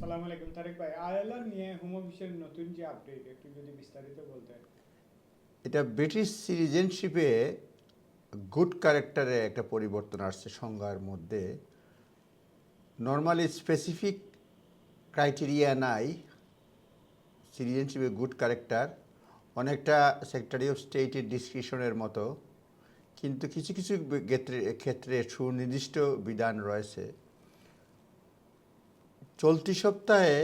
সালাম আলাইকুম তারেক ভাই, আয়ারল্যান্ড নিয়ে হোমো বিশ্বের নতুন যে আপডেট একটু যদি বিস্তারিত বলতেন। এটা ব্রিটিশ সিটিজেনশিপে গুড ক্যারেক্টারে একটা পরিবর্তন আসছে সংজ্ঞার মধ্যে। নর্মালি স্পেসিফিক ক্রাইটেরিয়া নাই সিটিজেনশিপে গুড ক্যারেক্টার, অনেকটা সেক্রেটারি অফ স্টেটের ডিসক্রিপশনের মতো, কিন্তু কিছু কিছু ক্ষেত্রে সুনির্দিষ্ট বিধান রয়েছে। চলতি সপ্তাহে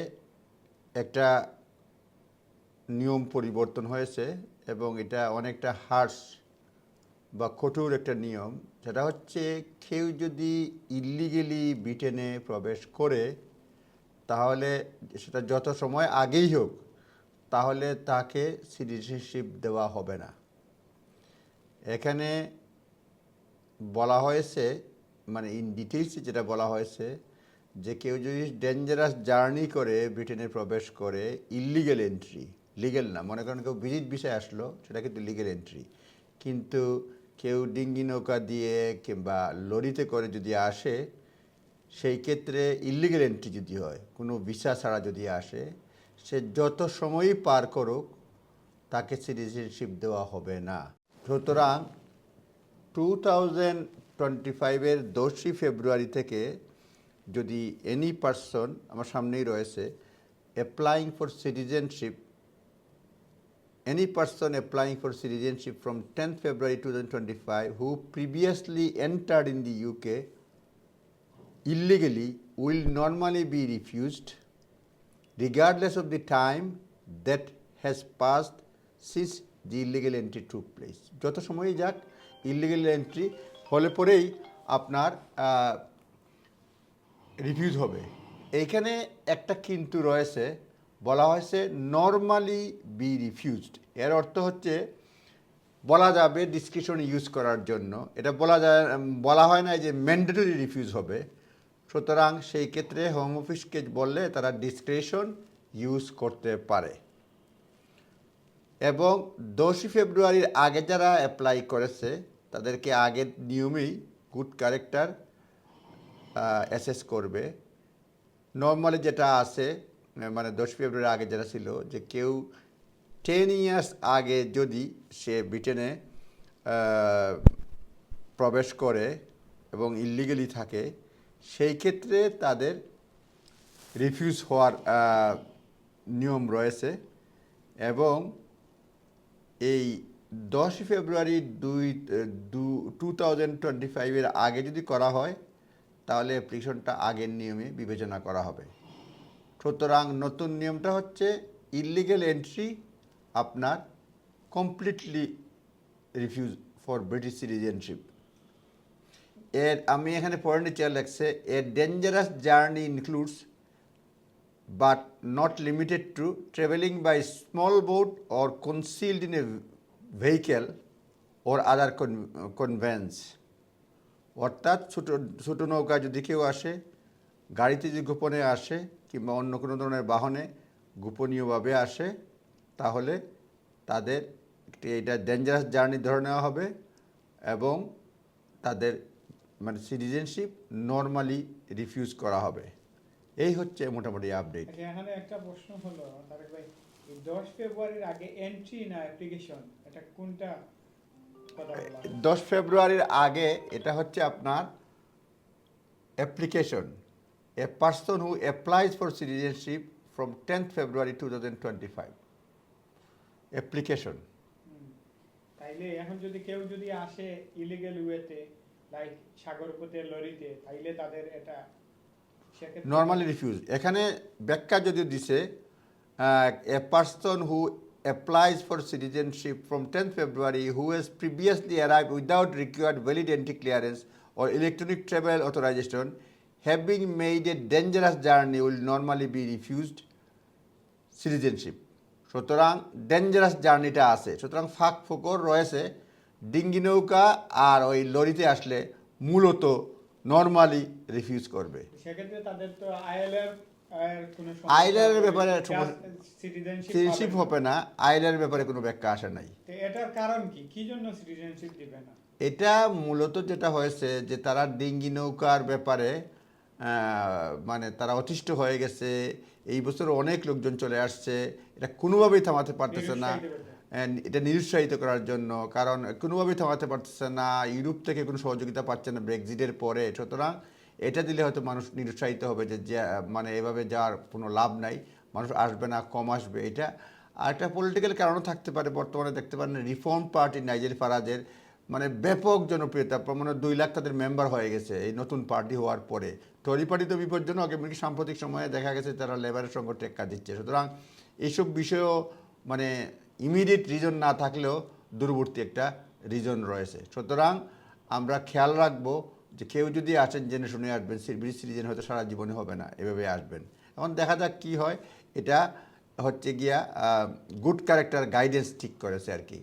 একটা নিয়ম পরিবর্তন হয়েছে এবং এটা অনেকটা হার্শ বা কঠোর একটা নিয়ম। সেটা হচ্ছে কেউ যদি ইল্লিগেলি ব্রিটেনে প্রবেশ করে তাহলে সেটা যত সময় আগেই হোক তাহলে তাকে সিটিজেনশিপ দেওয়া হবে না। এখানে বলা হয়েছে, মানে ইন ডিটেলসে যেটা বলা হয়েছে, যে কেউ যদি ডেঞ্জারাস জার্নি করে ব্রিটেনে প্রবেশ করে, ইল্লিগেল এন্ট্রি, লিগেল না, মনে করেন কেউ ভিজিট ভিসায় আসলো, সেটা কিন্তু লিগেল এন্ট্রি, কিন্তু কেউ ডিঙ্গি নৌকা দিয়ে কিংবা লরিতে করে যদি আসে, সেই ক্ষেত্রে ইল্লিগেল এন্ট্রি যদি হয়, কোনো ভিসা ছাড়া যদি আসে, সে যত সময়ই পার করুক তাকে সিটিজেনশিপ দেওয়া হবে না। সুতরাং 2025-এর 10ই ফেব্রুয়ারি থেকে যদি এনি পারসন, আমার সামনেই রয়েছে, applying for citizenship, any person applying for citizenship from 10th February 2025 who previously entered in the UK illegally will normally be refused regardless of the time that has passed since the illegal entry took place. যত সময়ই যাক illegal entry হলে পরেই আপনার refuse হবে। এইখানে একটা কিন্তু রয়েছে, বলা হয়েছে নর্মালি বি রিফিউজড। এর অর্থ হচ্ছে বলা যাবে ডিসক্রিপশন ইউজ করার জন্য, এটা বলা হয় না যে ম্যান্ডেটরি রিফিউজ হবে। সুতরাং সেই ক্ষেত্রে হোম অফিসকে বললে তারা ডিসক্রিপশন ইউজ করতে পারে। এবং 10ই ফেব্রুয়ারির আগে যারা অ্যাপ্লাই করেছে তাদেরকে আগের নিয়মেই গুড ক্যারেক্টার অ্যাসেস করবে। নর্মালি যেটা আছে, মানে 10 ফেব্রুয়ারি আগে যেটা ছিল, যে কেউ 10 ইয়ার্স আগে যদি সে ব্রিটেনে প্রবেশ করে এবং ইল্লিগেলি থাকে, সেই ক্ষেত্রে তাদের রিফিউজ হওয়ার নিয়ম রয়েছে। এবং এই 10 ফেব্রুয়ারি 2025-এর আগে যদি করা হয় তাহলে অ্যাপ্লিকেশনটা আগের নিয়মে বিবেচনা করা হবে। সুতরাং নতুন নিয়মটা হচ্ছে ইলিগেল এন্ট্রি আপনার completely refuse for British citizenship. এর আমি এখানে পয়েন্টে চেয়ার লাগছে, a dangerous journey includes but not limited to traveling by small boat or concealed in a vehicle or other conveyance। অর্থাৎ ছোটো নৌকা যদি কেউ আসে, গাড়িতে যদি গোপনে আসে কিংবা অন্য কোনো ধরনের বাহনে গোপনীয়ভাবে আসে, তাহলে তাদের এটা ডেঞ্জারাস জার্নি ধরে নেওয়া হবে এবং তাদের মানে সিটিজেনশিপ নর্মালি রিফিউজ করা হবে। এই হচ্ছে মোটামুটি আপডেট। আচ্ছা, এখানে একটা প্রশ্ন হলো তারেক ভাই, এই 10 ফেব্রুয়ারির আগে এন্ট্রি না অ্যাপ্লিকেশন, এটা কোনটা কথা বলা হয়? 10 ফেব্রুয়ারির আগে এটা হচ্ছে আপনার application. A person who applies for citizenship from 10th February 2025, application. তাইলে এখন যদি কেউ যদি আসে ইলিগেল ওয়েতে, লাইক সাগর পথে লরিতে, তাইলে তাদের এটা সেক্ষেত্রে নর্মালি রিফিউজ। এখানে ব্যাখ্যা যদি দিছে, a person who applies for citizenship from 10th February who has previously arrived without required valid entry clearance or electronic travel authorization having made a dangerous journey will normally be refused citizenship. সুতরাং dangerous জার্নিটা আছে, সুতরাং ফাঁক ফোকর রয়েছে। ডিঙ্গি নৌকা আর ওই লরিতে আসলে মূলত নর্মালি রিফিউজ করবে। সেক্ষেত্রে তাদের তো আইএলআর কোনো আইলারের ব্যাপারে সিটিজেনশিপ হবে না, আইলারের ব্যাপারে কোনো ব্যাখ্যা আসে নাই। তো এটার কারণ কি, কি জন্য সিটিজেনশিপ দিবে না? এটা মূলত যেটা হয়েছে যে তারা ডিঙ্গি নৌকার ব্যাপারে মানে তারা অতিষ্ঠ হয়ে গেছে। এই বছর অনেক লোকজন চলে আসছে, এটা কোনোভাবেই থামাতে পারতেছে না। নিরুৎসাহিত করতে। এটা নিরুৎসাহিত করার জন্য, কারণ কোনোভাবেই থামাতে পারতেছে না, ইউরোপ থেকে কোনো সহযোগিতা পাচ্ছে না ব্রেক্সিটের পরে। সুতরাং এটা দিলে হয়তো মানুষ নিরুৎসাহিত হবে যে মানে এভাবে যাওয়ার কোনো লাভ নাই, মানুষ আসবে না, কম আসবে। এটা আর একটা পলিটিক্যাল কারণও থাকতে পারে। বর্তমানে দেখতে পারেন রিফর্ম পার্টি নাইজেল ফারাজের মানে ব্যাপক জনপ্রিয়তা, মানে 2 লাখ তাদের মেম্বার হয়ে গেছে এই নতুন পার্টি হওয়ার পরে। টরি পার্টি তো বিপজ্জনক, এমনকি সাম্প্রতিক সময়ে দেখা গেছে তারা লেবারের সঙ্গে টেক্কা দিচ্ছে। সুতরাং এইসব বিষয়েও মানে ইমিডিয়েট রিজন না থাকলেও দূরবর্তী একটা রিজন রয়েছে। সুতরাং আমরা খেয়াল রাখবো যে কেউ যদি আসেন জেনে শুনে আসবেন, ব্রিটিশ সিটিজেন হয়তো সারা জীবনে হবে না, এভাবে আসবেন। এখন দেখা যাক কি হয়। এটা হচ্ছে গিয়া গুড ক্যারেক্টার গাইডেন্স ঠিক করেছে আর কি।